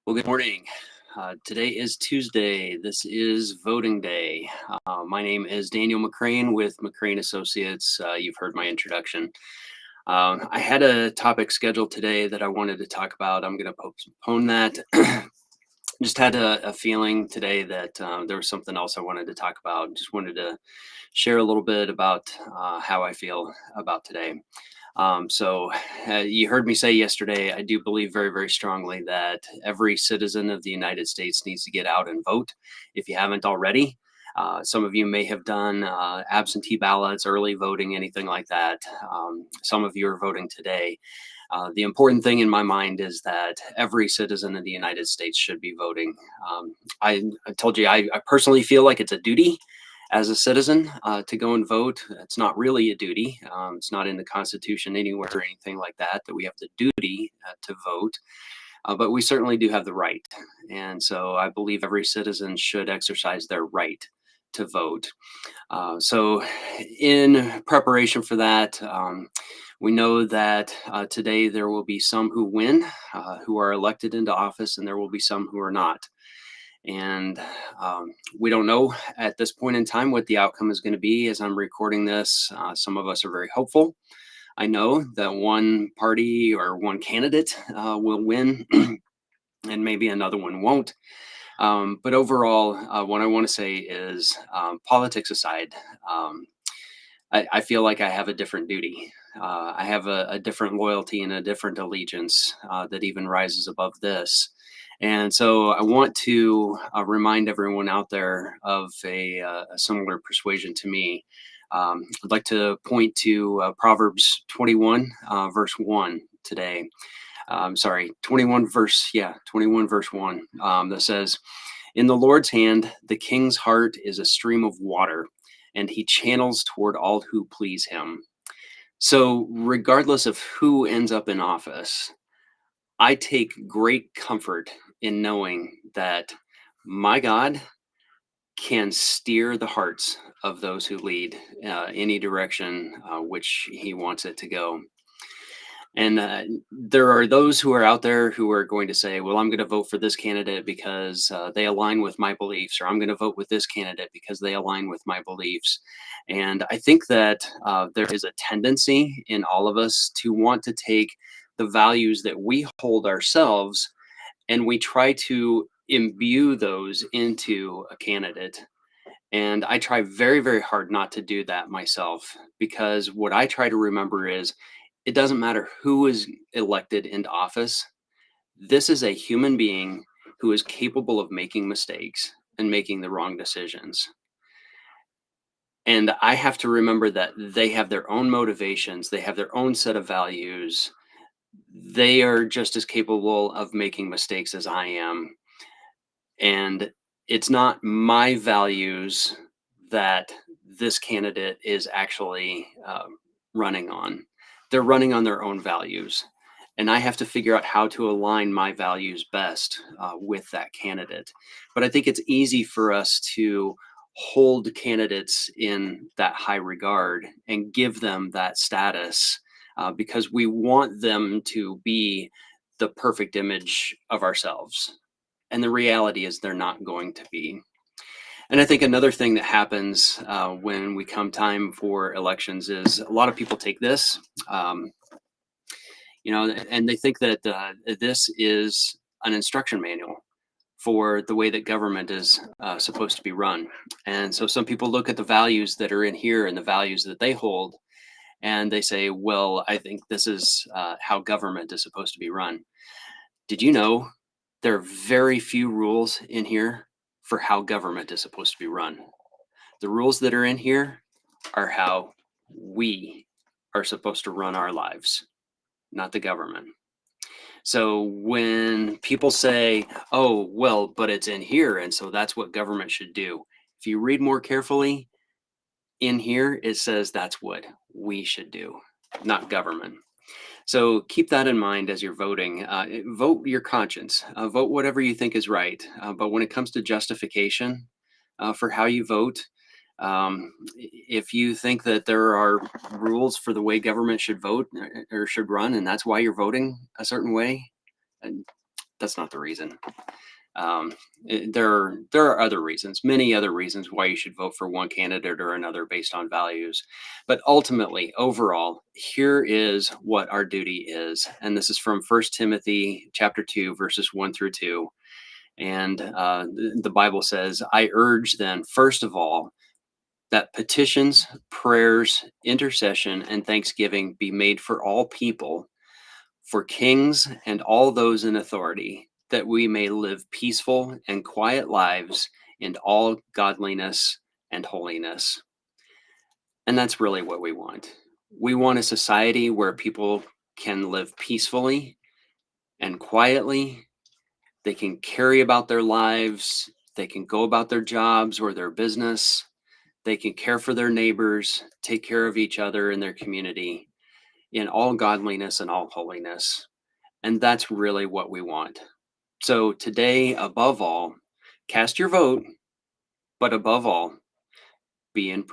Well, good morning. Today is Tuesday. This is voting day. My name is Daniel McCraine with McCraine Associates. You've heard my introduction. I had a topic scheduled today that I wanted to talk about. I'm going to postpone that. Just had a feeling today that there was something else I wanted to talk about. Just wanted to share a little bit about how I feel about today. You heard me say yesterday, I do believe very, very strongly that every citizen of the United States needs to get out and vote if you haven't already. Some of you may have done absentee ballots, early voting, anything like that. Some of you are voting today. The important thing in my mind is that every citizen of the United States should be voting. I told you, I personally feel like it's a duty as a citizen to go and vote. It's not really a duty. It's not in the Constitution anywhere or anything like that, that we have the duty to vote. But we certainly do have the right. And so I believe every citizen should exercise their right to vote. In preparation for that, we know that today there will be some who win, who are elected into office, and there will be some who are not. And we don't know at this point in time what the outcome is going to be. As I'm recording this, some of us are very hopeful. I know that one party or one candidate will win, and maybe another one won't. But overall, what I want to say is politics aside, I feel like I have a different duty. I have a different loyalty and a different allegiance that even rises above this. And so I want to remind everyone out there of a similar persuasion to me. I'd like to point to Proverbs 21, verse 1 today. Sorry, 21 verse 1, that says, "In the Lord's hand, the king's heart is a stream of water, and he channels toward all who please him." So, regardless of who ends up in office, I take great comfort in knowing that my God can steer the hearts of those who lead any direction which he wants it to go. And there are those who are out there who are going to say, well, I'm going to vote for this candidate because they align with my beliefs, or I'm going to vote with this candidate because they align with my beliefs. And I think that there is a tendency in all of us to want to take the values that we hold ourselves and we try to imbue those into a candidate. And I try very, very hard not to do that myself, because what I try to remember is it doesn't matter who is elected into office. This is a human being who is capable of making mistakes and making the wrong decisions. And I have to remember that they have their own motivations, they have their own set of values. They are just as capable of making mistakes as I am. And it's not my values that this candidate is actually running on. They're running on their own values. And I have to figure out how to align my values best with that candidate. But I think it's easy for us to hold candidates in that high regard and give them that status because we want them to be the perfect image of ourselves. And the reality is they're not going to be. And I think another thing that happens when we come time for elections is a lot of people take this, and they think that this is an instruction manual for the way that government is supposed to be run. And so some people look at the values that are in here and the values that they hold, and they say, well, I think this is how government is supposed to be run. Did you know there are very few rules in here for how government is supposed to be run? The rules that are in here are how we are supposed to run our lives, not the government. So when people say, oh, well, but it's in here, and so that's what government should do. If you read more carefully, in here, it says that's what we should do, not government. So keep that in mind as you're voting. Vote your conscience. Vote whatever you think is right. But when it comes to justification for how you vote, if you think that there are rules for the way government should vote or should run, and that's why you're voting a certain way, That's not the reason. There are other reasons, many other reasons why you should vote for one candidate or another based on values. But ultimately, overall, here is what our duty is. And this is from First Timothy chapter 2, verses 1 through 2. And the Bible says, I urge then, first of all, that petitions, prayers, intercession, and thanksgiving be made for all people, for kings and all those in authority, that we may live peaceful and quiet lives in all godliness and holiness. And that's really what we want. We want a society where people can live peacefully and quietly. They can carry about their lives. They can go about their jobs or their business. They can care for their neighbors, take care of each other in their community in all godliness and all holiness. And that's really what we want. So today, above all, cast your vote, but above all, be in prayer.